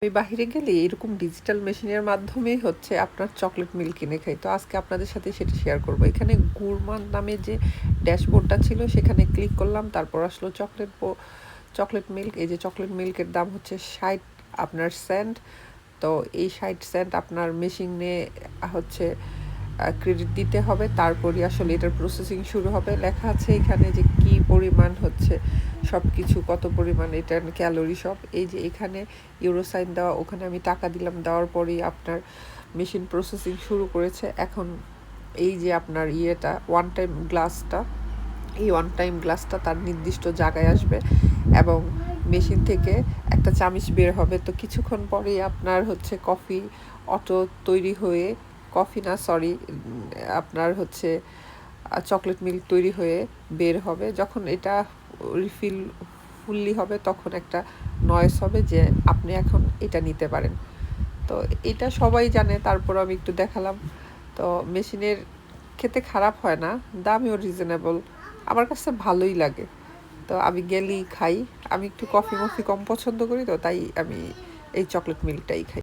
আমি বাহিরে গেলে এরকম ডিজিটাল মেশিনের মাধ্যমেই হচ্ছে আপনার চকলেট মিল্ক কিনে খাই। তো আজকে আপনাদের সাথে সেটা শেয়ার করব। এখানে গুরমান নামে যে ড্যাশবোর্ডটা ছিল সেখানে ক্লিক করলাম, তারপর আসলো চকলেট মিল্ক। এই যে চকলেট মিল্কের দাম হচ্ছে 60 আপনার সেন্ট। তো এই 60 সেন্ট আপনার মেশিনে হচ্ছে ক্রেডিট দিতে হবে, তারপরই আসলে এটার প্রসেসিং শুরু হবে। লেখা আছে এখানে যে কি পরিমাণ হচ্ছে সব কিছু, কত পরিমাণ এটার ক্যালোরি সব। এই যে এখানে ইউরো সাইন দেওয়া, ওখানে আমি টাকা দিলাম, দেওয়ার পরেই আপনার মেশিন প্রসেসিং শুরু করেছে। এখন এই যে আপনার ওয়ান টাইম গ্লাসটা, এই ওয়ান টাইম গ্লাসটা তার নির্দিষ্ট জায়গায় আসবে এবং মেশিন থেকে একটা চামিচ বের হবে। তো কিছুক্ষণ পরেই আপনার হচ্ছে কফি অটো তৈরি হয়ে, কফি না সরি, আপনার হচ্ছে চকলেট মিল্ক তৈরি হয়ে বের হবে। যখন এটা ফুললি হবে তখন একটা নয়েজ হবে যে আপনি এখন এটা নিতে পারেন। তো এটা সবাই জানে, তারপর আমি একটু দেখালাম। তো মেশিনের খেতে খারাপ হয় না, দামিও রিজনেবল, আমার কাছে ভালোই লাগে। তো আমি গেলেই খাই। আমি একটু কফি মফি কম পছন্দ করি, তো তাই আমি এই চকলেট মিল্কটাই খাই।